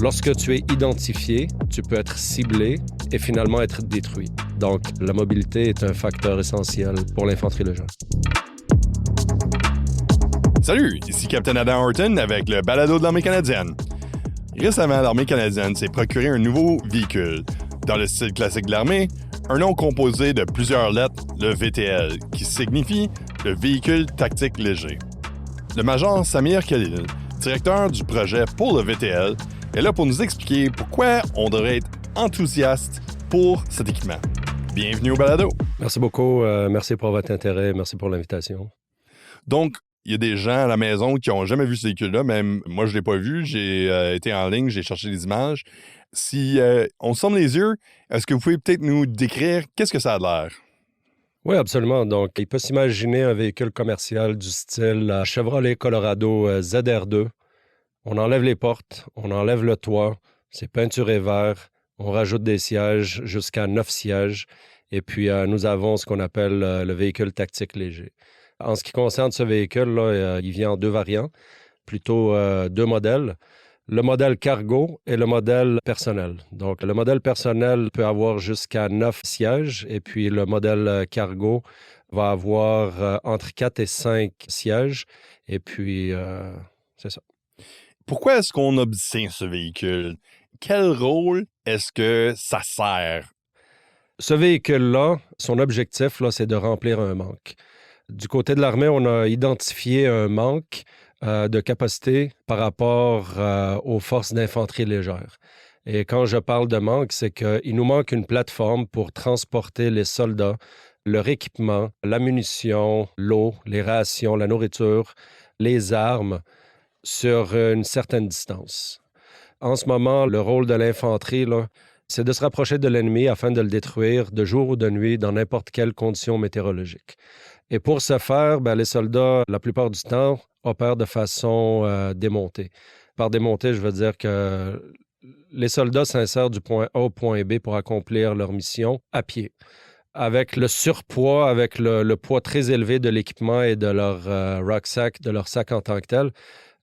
Lorsque tu es identifié, tu peux être ciblé et finalement être détruit. Donc, la mobilité est un facteur essentiel pour l'infanterie légère. Salut, ici Captain Adam Horton avec le balado de l'Armée canadienne. Récemment, l'Armée canadienne s'est procuré un nouveau véhicule. Dans le style classique de l'armée, un nom composé de plusieurs lettres, le VTL, qui signifie le véhicule tactique léger. Le major Samir Khalil, directeur du projet pour le VTL, est là pour nous expliquer pourquoi on devrait être enthousiaste pour cet équipement. Bienvenue au balado. Merci beaucoup. Merci pour votre intérêt. Merci pour l'invitation. Donc, il y a des gens à la maison qui n'ont jamais vu ce véhicule-là. Même moi, je ne l'ai pas vu. J'ai été en ligne, j'ai cherché des images. Si on se ferme les yeux, est-ce que vous pouvez peut-être nous décrire qu'est-ce que ça a l'air? Oui, absolument. Donc, il peut s'imaginer un véhicule commercial du style Chevrolet Colorado ZR2. On enlève les portes, on enlève le toit, c'est peinturé vert, on rajoute des sièges jusqu'à 9 sièges. Et puis, nous avons ce qu'on appelle le véhicule tactique léger. En ce qui concerne ce véhicule-là, il vient en 2 variants, plutôt 2 modèles. Le modèle cargo et le modèle personnel. Donc, le modèle personnel peut avoir jusqu'à 9 sièges et puis le modèle cargo va avoir entre 4 et 5 sièges. Et puis, c'est ça. Pourquoi est-ce qu'on obtient ce véhicule? Quel rôle est-ce que ça sert? Ce véhicule-là, son objectif, là, c'est de remplir un manque. Du côté de l'armée, on a identifié un manque de capacité par rapport aux forces d'infanterie légère. Et quand je parle de manque, c'est qu'il nous manque une plateforme pour transporter les soldats, leur équipement, la munition, l'eau, les rations, la nourriture, les armes sur une certaine distance. En ce moment, le rôle de l'infanterie, là, c'est de se rapprocher de l'ennemi afin de le détruire de jour ou de nuit dans n'importe quelle condition météorologique. Et pour ce faire, les soldats, la plupart du temps, opèrent de façon démontée. Par démontée, je veux dire que les soldats s'insèrent du point A au point B pour accomplir leur mission à pied. Avec le surpoids, avec le poids très élevé de l'équipement et de leur rucksack, de leur sac en tant que tel,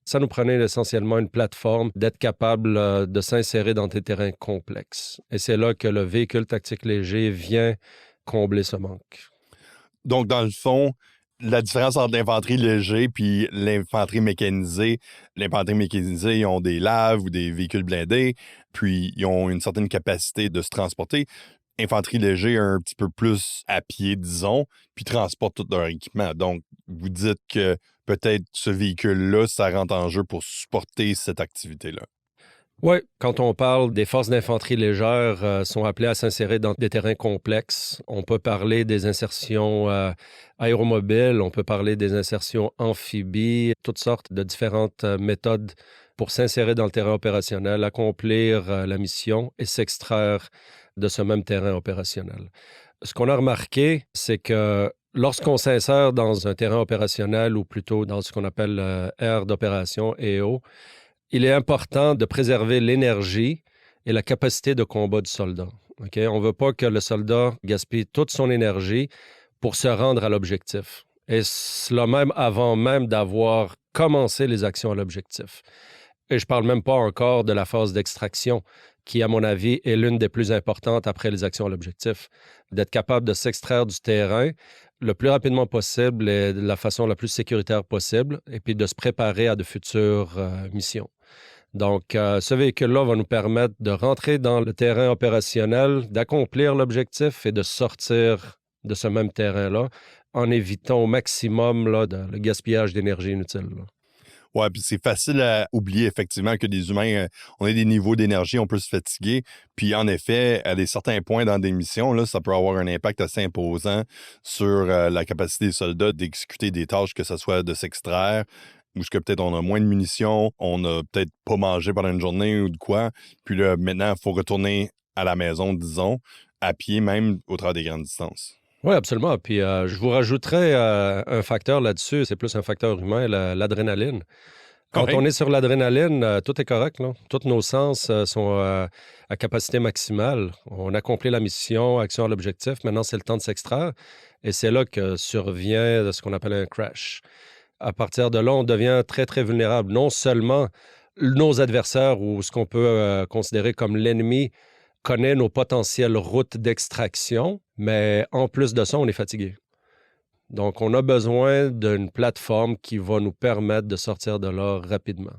ça nous prenait essentiellement une plateforme d'être capable de s'insérer dans des terrains complexes. Et c'est là que le véhicule tactique léger vient combler ce manque. Donc, dans le fond, la différence entre l'infanterie léger puis l'infanterie mécanisée, ils ont des laves ou des véhicules blindés, puis ils ont une certaine capacité de se transporter. Infanterie léger un petit peu plus à pied, disons, puis transporte tout leur équipement. Donc, vous dites que peut-être ce véhicule-là, ça rentre en jeu pour supporter cette activité-là. Oui, quand on parle des forces d'infanterie légère, sont appelées à s'insérer dans des terrains complexes. On peut parler des insertions aéromobiles, on peut parler des insertions amphibies, toutes sortes de différentes méthodes pour s'insérer dans le terrain opérationnel, accomplir la mission et s'extraire de ce même terrain opérationnel. Ce qu'on a remarqué, c'est que lorsqu'on s'insère dans un terrain opérationnel ou plutôt dans ce qu'on appelle aire d'opération, EO, il est important de préserver l'énergie et la capacité de combat du soldat. Okay? On ne veut pas que le soldat gaspille toute son énergie pour se rendre à l'objectif. Et cela même avant même d'avoir commencé les actions à l'objectif. Et je ne parle même pas encore de la phase d'extraction, qui, à mon avis, est l'une des plus importantes après les actions à l'objectif. D'être capable de s'extraire du terrain le plus rapidement possible et de la façon la plus sécuritaire possible, et puis de se préparer à de futures missions. Donc, ce véhicule-là va nous permettre de rentrer dans le terrain opérationnel, d'accomplir l'objectif et de sortir de ce même terrain-là en évitant au maximum le gaspillage d'énergie inutile. Oui, puis c'est facile à oublier effectivement que des humains, on a des niveaux d'énergie, on peut se fatiguer. Puis en effet, à des certains points dans des missions, là, ça peut avoir un impact assez imposant sur la capacité des soldats d'exécuter des tâches, que ce soit de s'extraire, ou que peut-être on a moins de munitions, on n'a peut-être pas mangé pendant une journée ou de quoi. Puis là, maintenant, il faut retourner à la maison, disons, à pied même, au travers des grandes distances. Oui, absolument. Puis je vous rajouterais un facteur là-dessus, c'est plus un facteur humain, l'adrénaline. Quand on est sur l'adrénaline, tout est correct, là. Tous nos sens sont à capacité maximale. On accomplit la mission, action à l'objectif. Maintenant, c'est le temps de s'extraire. Et c'est là que survient ce qu'on appelle un crash. À partir de là, on devient très, très vulnérable. Non seulement nos adversaires ou ce qu'on peut considérer comme l'ennemi connaît nos potentielles routes d'extraction, mais en plus de ça, on est fatigué. Donc, on a besoin d'une plateforme qui va nous permettre de sortir de là rapidement.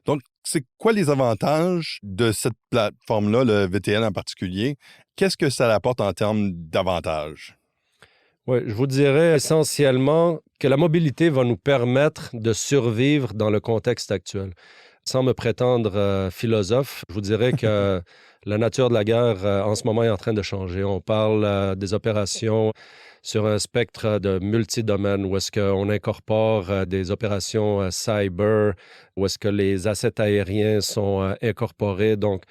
Donc, c'est quoi les avantages de cette plateforme-là, le VTL en particulier? Qu'est-ce que ça apporte en termes d'avantages? Oui, je vous dirais essentiellement que la mobilité va nous permettre de survivre dans le contexte actuel. Sans me prétendre philosophe, je vous dirais que la nature de la guerre en ce moment est en train de changer. On parle des opérations sur un spectre de multidomaines où est-ce qu'on incorpore des opérations cyber, où est-ce que les assets aériens sont incorporés. Donc,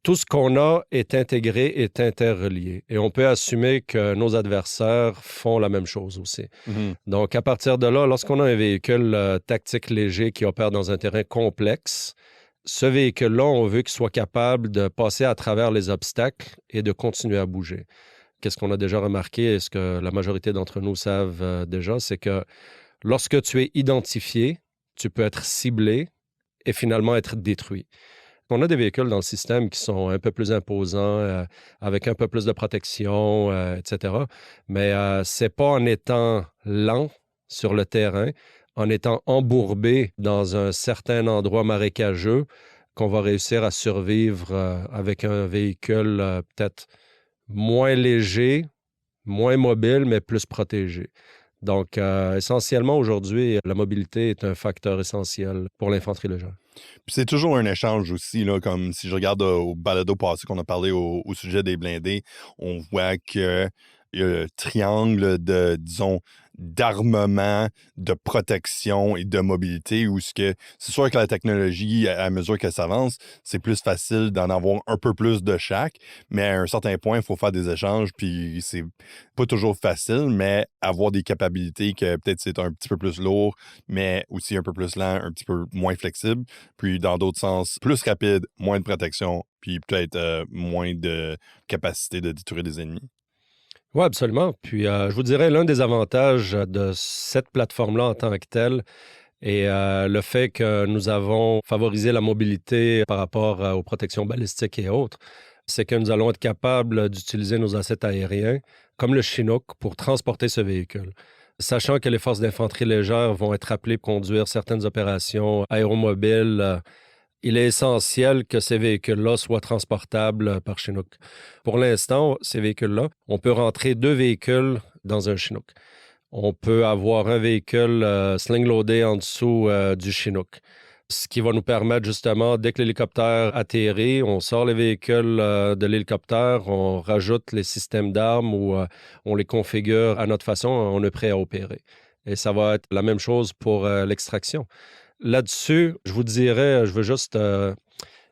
tout ce qu'on a est intégré, est interrelié. Et on peut assumer que nos adversaires font la même chose aussi. Mm-hmm. Donc, à partir de là, lorsqu'on a un véhicule tactique léger qui opère dans un terrain complexe, ce véhicule-là, on veut qu'il soit capable de passer à travers les obstacles et de continuer à bouger. Qu'est-ce qu'on a déjà remarqué et ce que la majorité d'entre nous savent déjà, c'est que lorsque tu es identifié, tu peux être ciblé et finalement être détruit. On a des véhicules dans le système qui sont un peu plus imposants, avec un peu plus de protection, etc. Mais c'est pas en étant lent sur le terrain, en étant embourbé dans un certain endroit marécageux, qu'on va réussir à survivre avec un véhicule peut-être moins léger, moins mobile, mais plus protégé. Donc, essentiellement, aujourd'hui, la mobilité est un facteur essentiel pour l'infanterie légère. Puis c'est toujours un échange aussi, là, comme si je regarde au balado passé qu'on a parlé au sujet des blindés, on voit que il y a le triangle de, disons, d'armement, de protection et de mobilité, où c'est sûr que la technologie, à mesure qu'elle s'avance, c'est plus facile d'en avoir un peu plus de chaque, mais à un certain point, il faut faire des échanges, puis c'est pas toujours facile, mais avoir des capacités que peut-être c'est un petit peu plus lourd, mais aussi un peu plus lent, un petit peu moins flexible, puis dans d'autres sens, plus rapide, moins de protection, puis peut-être moins de capacité de détruire des ennemis. Oui, absolument. Puis, je vous dirais, l'un des avantages de cette plateforme-là en tant que telle est le fait que nous avons favorisé la mobilité par rapport aux protections balistiques et autres. C'est que nous allons être capables d'utiliser nos assets aériens, comme le Chinook, pour transporter ce véhicule. Sachant que les forces d'infanterie légère vont être appelées pour conduire certaines opérations aéromobiles, il est essentiel que ces véhicules-là soient transportables par Chinook. Pour l'instant, ces véhicules-là, on peut rentrer 2 véhicules dans un Chinook. On peut avoir un véhicule sling-loadé en dessous du Chinook. Ce qui va nous permettre justement, dès que l'hélicoptère atterrit, on sort les véhicules de l'hélicoptère, on rajoute les systèmes d'armes ou on les configure à notre façon, on est prêt à opérer. Et ça va être la même chose pour l'extraction. Là-dessus, je vous dirais, je veux juste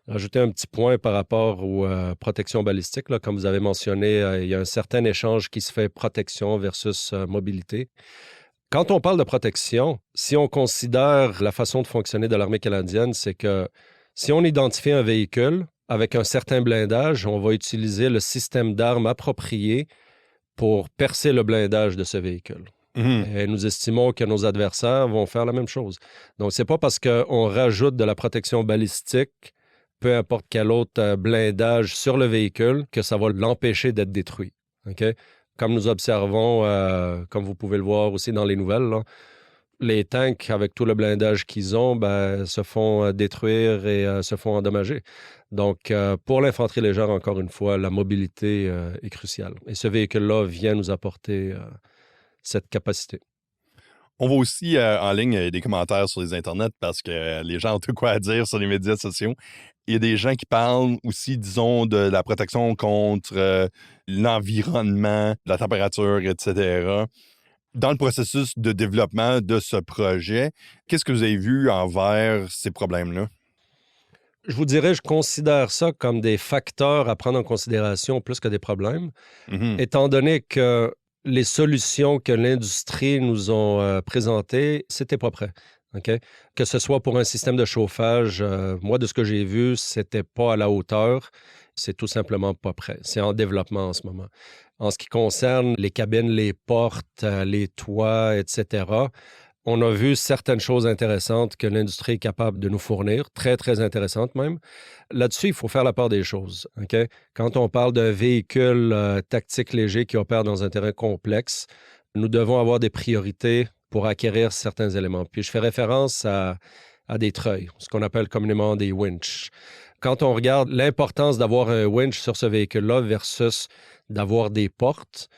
rajouter un petit point par rapport aux protections balistiques. Là. Comme vous avez mentionné, il y a un certain échange qui se fait protection versus mobilité. Quand on parle de protection, si on considère la façon de fonctionner de l'armée canadienne, c'est que si on identifie un véhicule avec un certain blindage, on va utiliser le système d'armes approprié pour percer le blindage de ce véhicule. Mm-hmm. Et nous estimons que nos adversaires vont faire la même chose. Donc, c'est pas parce qu'on rajoute de la protection balistique, peu importe quel autre blindage sur le véhicule, que ça va l'empêcher d'être détruit. Okay? Comme nous observons, comme vous pouvez le voir aussi dans les nouvelles, là, les tanks, avec tout le blindage qu'ils ont, se font détruire et se font endommager. Donc, pour l'infanterie légère, encore une fois, la mobilité est cruciale. Et ce véhicule-là vient nous apporter cette capacité. On voit aussi en ligne des commentaires sur les internets parce que les gens ont tout quoi à dire sur les médias sociaux. Il y a des gens qui parlent aussi, disons, de la protection contre l'environnement, la température, etc. Dans le processus de développement de ce projet, qu'est-ce que vous avez vu envers ces problèmes-là? Je vous dirais, je considère ça comme des facteurs à prendre en considération plus que des problèmes, étant donné que les solutions que l'industrie nous ont présentées, c'était pas prêt. Okay? Que ce soit pour un système de chauffage, moi, de ce que j'ai vu, c'était pas à la hauteur. C'est tout simplement pas prêt. C'est en développement en ce moment. En ce qui concerne les cabines, les portes, les toits, etc., On a vu certaines choses intéressantes que l'industrie est capable de nous fournir, très, très intéressantes même. Là-dessus, il faut faire la part des choses. OK? Quand on parle d'un véhicule tactique léger qui opère dans un terrain complexe, nous devons avoir des priorités pour acquérir certains éléments. Puis je fais référence à des treuils, ce qu'on appelle communément des winches. Quand on regarde l'importance d'avoir un winch sur ce véhicule-là versus d'avoir des portes,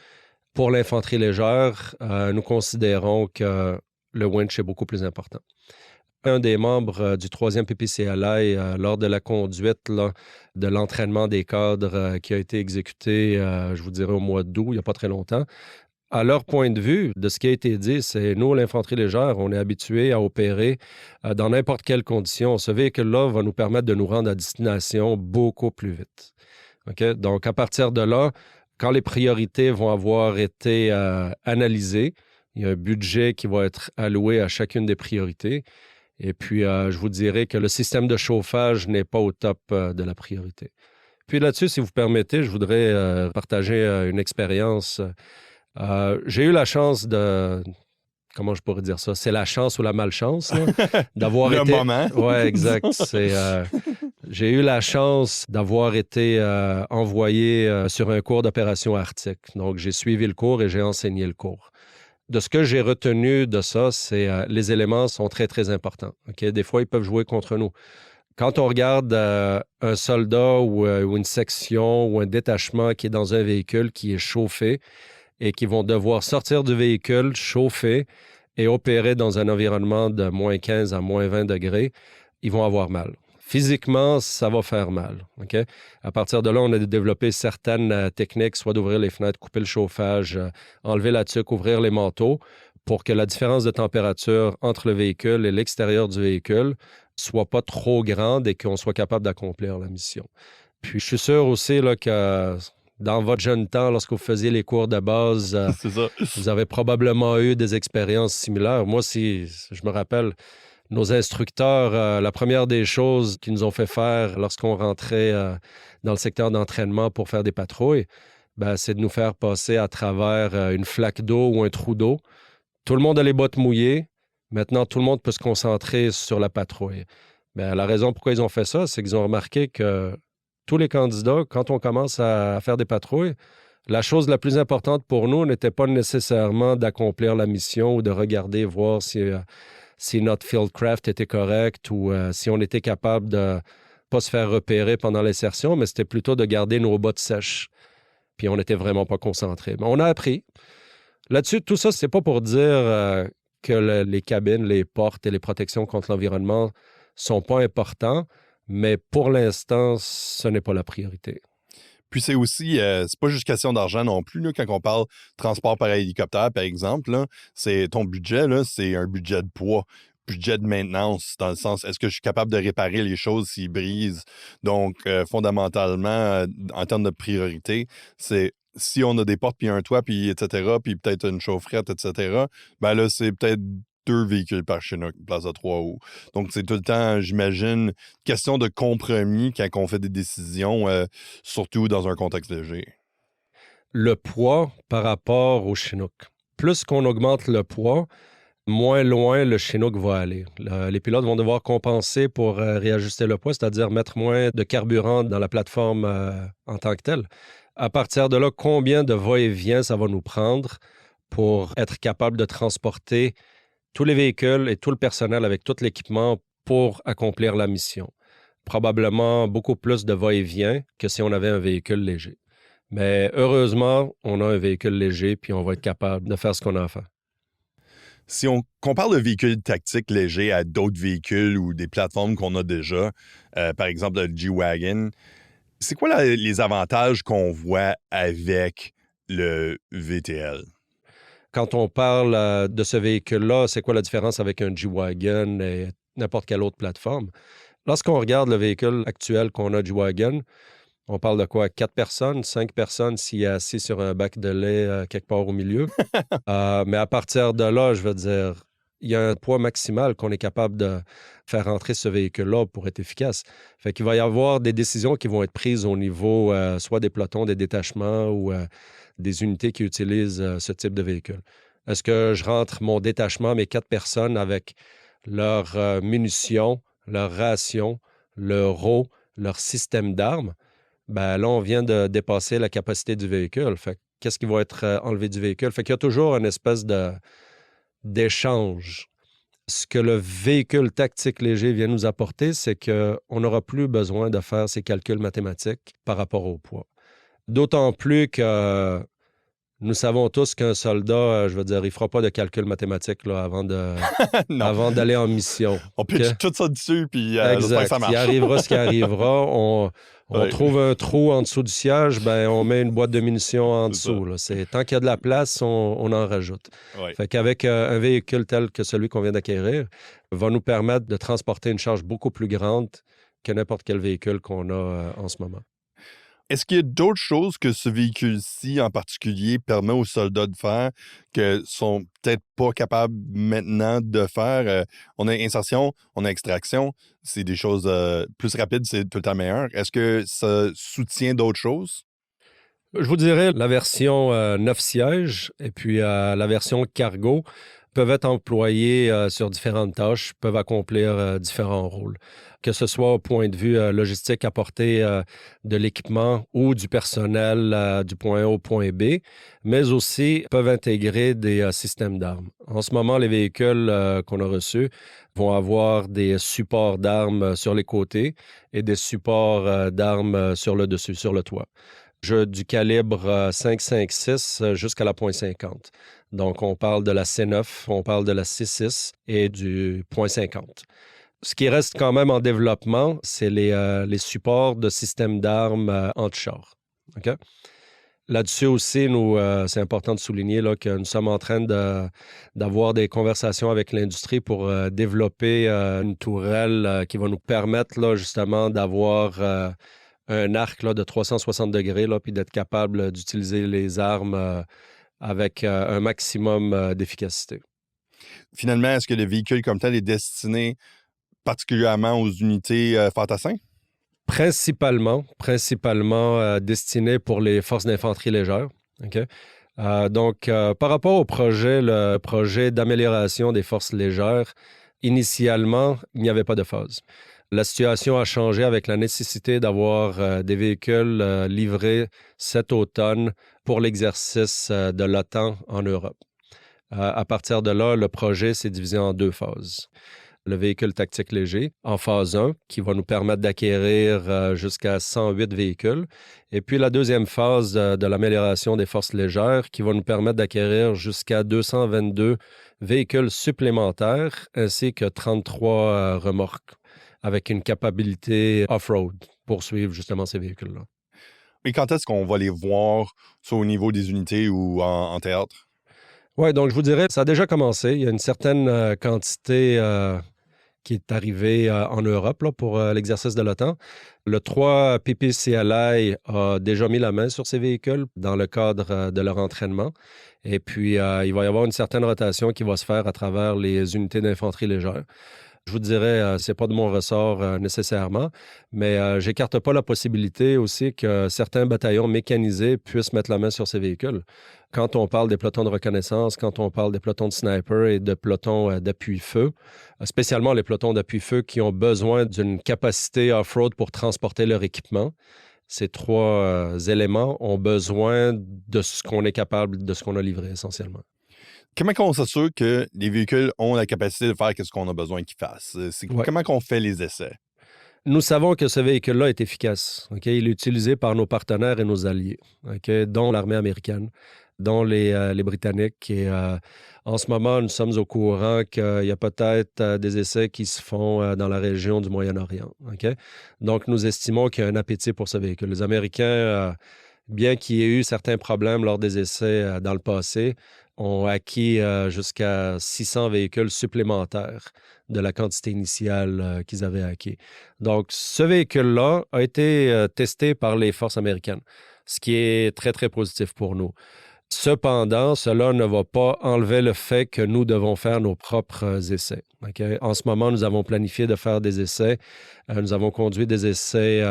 pour l'infanterie légère, nous considérons que le winch est beaucoup plus important. Un des membres du 3e PPCLI, lors de la conduite là, de l'entraînement des cadres qui a été exécuté, je vous dirais, au mois d'août, il n'y a pas très longtemps, à leur point de vue, de ce qui a été dit, c'est nous, l'infanterie légère, on est habitués à opérer dans n'importe quelle condition. Ce véhicule-là va nous permettre de nous rendre à destination beaucoup plus vite. Okay? Donc, à partir de là, quand les priorités vont avoir été analysées, il y a un budget qui va être alloué à chacune des priorités. Et puis, je vous dirais que le système de chauffage n'est pas au top de la priorité. Puis là-dessus, si vous permettez, je voudrais partager une expérience. J'ai eu la chance de... Comment je pourrais dire ça? C'est la chance ou la malchance, là, d'avoir le été... moment. Oui, exact. J'ai eu la chance d'avoir été envoyé sur un cours d'opération arctique. Donc, j'ai suivi le cours et j'ai enseigné le cours. De ce que j'ai retenu de ça, c'est les éléments sont très, très importants. Okay? Des fois, ils peuvent jouer contre nous. Quand on regarde un soldat ou une section ou un détachement qui est dans un véhicule qui est chauffé et qui vont devoir sortir du véhicule chauffé et opérer dans un environnement de moins 15 à moins 20 degrés, ils vont avoir mal. Physiquement, ça va faire mal. Okay? À partir de là, on a développé certaines techniques, soit d'ouvrir les fenêtres, couper le chauffage, enlever la tuque, ouvrir les manteaux, pour que la différence de température entre le véhicule et l'extérieur du véhicule soit pas trop grande et qu'on soit capable d'accomplir la mission. Puis, je suis sûr aussi là, que dans votre jeune temps, lorsque vous faisiez les cours de base, C'est ça. vous avez probablement eu des expériences similaires. Moi, si je me rappelle, nos instructeurs, la première des choses qu'ils nous ont fait faire lorsqu'on rentrait dans le secteur d'entraînement pour faire des patrouilles, c'est de nous faire passer à travers une flaque d'eau ou un trou d'eau. Tout le monde a les bottes mouillées. Maintenant, tout le monde peut se concentrer sur la patrouille. La raison pourquoi ils ont fait ça, c'est qu'ils ont remarqué que tous les candidats, quand on commence à faire des patrouilles, la chose la plus importante pour nous n'était pas nécessairement d'accomplir la mission ou de regarder, voir si notre fieldcraft était correct ou si on était capable de ne pas se faire repérer pendant l'insertion, mais c'était plutôt de garder nos bottes sèches. Puis on n'était vraiment pas concentrés. Mais on a appris. Là-dessus, tout ça, c'est pas pour dire que les cabines, les portes et les protections contre l'environnement sont pas importants, mais pour l'instant, ce n'est pas la priorité. Puis c'est aussi, c'est pas juste question d'argent non plus, là, quand on parle transport par hélicoptère, par exemple, là, c'est ton budget, là, c'est un budget de poids, budget de maintenance, dans le sens, est-ce que je suis capable de réparer les choses s'ils brisent? Donc, fondamentalement, en termes de priorité, c'est si on a des portes, puis un toit, puis etc., puis peut-être une chaufferette, etc., là, c'est peut-être 2 véhicules par Chinook, place de 3 roues. Donc, c'est tout le temps, j'imagine, question de compromis quand on fait des décisions, surtout dans un contexte léger. Le poids par rapport au Chinook. Plus qu'on augmente le poids, moins loin le Chinook va aller. Les pilotes vont devoir compenser pour réajuster le poids, c'est-à-dire mettre moins de carburant dans la plateforme en tant que telle. À partir de là, combien de va-et-vient ça va nous prendre pour être capable de transporter tous les véhicules et tout le personnel avec tout l'équipement pour accomplir la mission. Probablement beaucoup plus de va-et-vient que si on avait un véhicule léger. Mais heureusement, on a un véhicule léger puis on va être capable de faire ce qu'on a à faire. Si on compare le véhicule tactique léger à d'autres véhicules ou des plateformes qu'on a déjà, par exemple le G-Wagon, c'est quoi les avantages qu'on voit avec le VTL? Quand on parle de ce véhicule-là, c'est quoi la différence avec un G-Wagon et n'importe quelle autre plateforme? Lorsqu'on regarde le véhicule actuel qu'on a, G-Wagon, on parle de quoi? 4 personnes, 5 personnes s'il est assis sur un bac de lait quelque part au milieu. Mais à partir de là, je veux dire, il y a un poids maximal qu'on est capable de faire rentrer ce véhicule-là pour être efficace. Fait qu'il va y avoir des décisions qui vont être prises au niveau soit des pelotons, des détachements ou des unités qui utilisent ce type de véhicule. Est-ce que je rentre mon détachement, mes 4 personnes avec leurs munitions, leurs rations, leur eau, leur système d'armes? Ben là, on vient de dépasser la capacité du véhicule. Fait que qu'est-ce qui va être enlevé du véhicule? Fait qu'il y a toujours une espèce d'échange. Ce que le véhicule tactique léger vient nous apporter, c'est qu'on n'aura plus besoin de faire ces calculs mathématiques par rapport au poids. D'autant plus que nous savons tous qu'un soldat, je veux dire, il ne fera pas de calcul mathématique là, Non, avant d'aller en mission. on pitch OK? tout ça dessus, puis j'espère que Exact. ça marche. Il arrivera ce qui arrivera. On Ouais. trouve un trou en dessous du siège, ben on met une boîte de munitions en C'est dessous. Là. Tant qu'il y a de la place, on en rajoute. Ouais. Fait qu'avec un véhicule tel que celui qu'on vient d'acquérir, va nous permettre de transporter une charge beaucoup plus grande que n'importe quel véhicule qu'on a en ce moment. Est-ce qu'il y a d'autres choses que ce véhicule-ci en particulier permet aux soldats de faire que sont peut-être pas capables maintenant de faire? On a insertion, on a extraction, c'est des choses plus rapides, c'est tout le temps meilleur. Est-ce que ça soutient d'autres choses? Je vous dirais la version 9 sièges et puis la version cargo peuvent être employés sur différentes tâches, peuvent accomplir différents rôles. Que ce soit au point de vue logistique, apporter de l'équipement ou du personnel du point A au point B, mais aussi peuvent intégrer des systèmes d'armes. En ce moment, les véhicules qu'on a reçus vont avoir des supports d'armes sur les côtés et des supports d'armes sur le dessus, sur le toit. Du calibre 5,56 jusqu'à la .50. Donc, on parle de la C9, on parle de la C6 et du .50. Ce qui reste quand même en développement, c'est les supports de systèmes d'armes anti-char. OK? Là-dessus aussi, c'est important de souligner là, que nous sommes en train d'avoir des conversations avec l'industrie pour développer une tourelle qui va nous permettre là, justement d'avoir un arc là, de 360 degrés, là, puis d'être capable d'utiliser les armes avec un maximum d'efficacité. Finalement, est-ce que le véhicule comme tel est destiné particulièrement aux unités fantassins? Principalement destiné pour les forces d'infanterie légère. OK? Donc, par rapport au projet, le projet d'amélioration des forces légères, initialement, il n'y avait pas de phase. La situation a changé avec la nécessité d'avoir des véhicules livrés cet automne pour l'exercice de l'OTAN en Europe. À partir de là, le projet s'est divisé en 2 phases. Le véhicule tactique léger en phase 1, qui va nous permettre d'acquérir jusqu'à 108 véhicules. Et puis la deuxième phase de l'amélioration des forces légères, qui va nous permettre d'acquérir jusqu'à 222 véhicules supplémentaires, ainsi que 33 remorques, avec une capacité off-road pour suivre justement ces véhicules-là. Et quand est-ce qu'on va les voir, soit au niveau des unités ou en théâtre? Oui, donc je vous dirais, ça a déjà commencé. Il y a une certaine quantité qui est arrivée en Europe là, pour l'exercice de l'OTAN. Le 3 PPCLI a déjà mis la main sur ces véhicules dans le cadre de leur entraînement. Et puis, il va y avoir une certaine rotation qui va se faire à travers les unités d'infanterie légère. Je vous dirais, c'est pas de mon ressort nécessairement, mais j'écarte pas la possibilité aussi que certains bataillons mécanisés puissent mettre la main sur ces véhicules. Quand on parle des pelotons de reconnaissance, quand on parle des pelotons de sniper et de pelotons d'appui-feu, spécialement les pelotons d'appui-feu qui ont besoin d'une capacité off-road pour transporter leur équipement, ces 3 éléments ont besoin de ce qu'on est capable, de ce qu'on a livré essentiellement. Comment on s'assure que les véhicules ont la capacité de faire ce qu'on a besoin qu'ils fassent? Comment on fait les essais? Nous savons que ce véhicule-là est efficace. Okay? Il est utilisé par nos partenaires et nos alliés, okay? Dont l'armée américaine, dont les Britanniques. Et en ce moment, nous sommes au courant qu'il y a peut-être des essais qui se font dans la région du Moyen-Orient. Okay? Donc, nous estimons qu'il y a un appétit pour ce véhicule. Les Américains, bien qu'il y ait eu certains problèmes lors des essais dans le passé, ont acquis jusqu'à 600 véhicules supplémentaires de la quantité initiale qu'ils avaient acquis. Donc, ce véhicule-là a été testé par les forces américaines, ce qui est très, très positif pour nous. Cependant, cela ne va pas enlever le fait que nous devons faire nos propres essais. Okay? En ce moment, nous avons planifié de faire des essais. Nous avons conduit des essais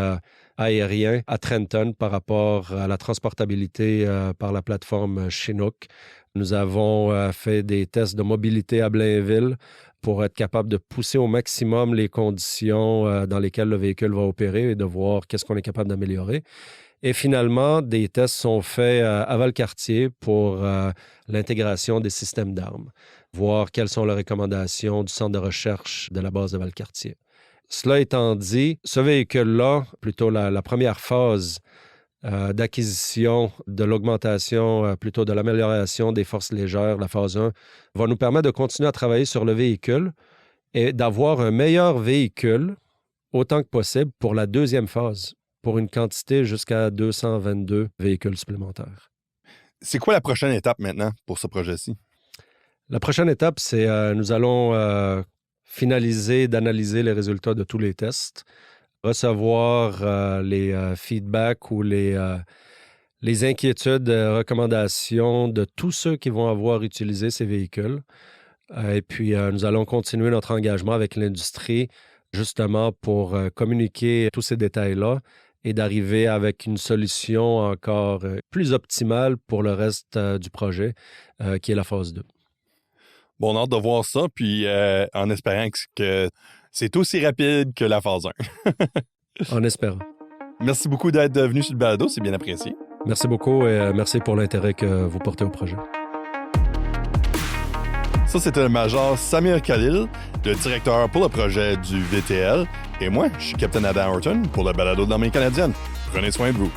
aériens à Trenton par rapport à la transportabilité par la plateforme Chinook. Nous avons fait des tests de mobilité à Blainville pour être capable de pousser au maximum les conditions dans lesquelles le véhicule va opérer et de voir qu'est-ce qu'on est capable d'améliorer. Et finalement, des tests sont faits à Valcartier pour l'intégration des systèmes d'armes, voir quelles sont les recommandations du centre de recherche de la base de Valcartier. Cela étant dit, ce véhicule-là, plutôt la première phase d'acquisition, de l'augmentation, plutôt de l'amélioration des forces légères, la phase 1, va nous permettre de continuer à travailler sur le véhicule et d'avoir un meilleur véhicule autant que possible pour la deuxième phase, pour une quantité jusqu'à 222 véhicules supplémentaires. C'est quoi la prochaine étape maintenant pour ce projet-ci? La prochaine étape, c'est nous allons finaliser d'analyser les résultats de tous les tests, recevoir les feedbacks ou les inquiétudes, recommandations de tous ceux qui vont avoir utilisé ces véhicules. Et puis, nous allons continuer notre engagement avec l'industrie justement pour communiquer tous ces détails-là et d'arriver avec une solution encore plus optimale pour le reste du projet, qui est la phase 2. Bon, on a hâte de voir ça, puis en espérant que c'est aussi rapide que la phase 1. En espérant. Merci beaucoup d'être venu sur le balado, c'est bien apprécié. Merci beaucoup et merci pour l'intérêt que vous portez au projet. Ça, c'était le major Samir Khalil, le directeur pour le projet du VTL. Et moi, je suis Captain Adam Horton pour le balado de l'Armée canadienne. Prenez soin de vous.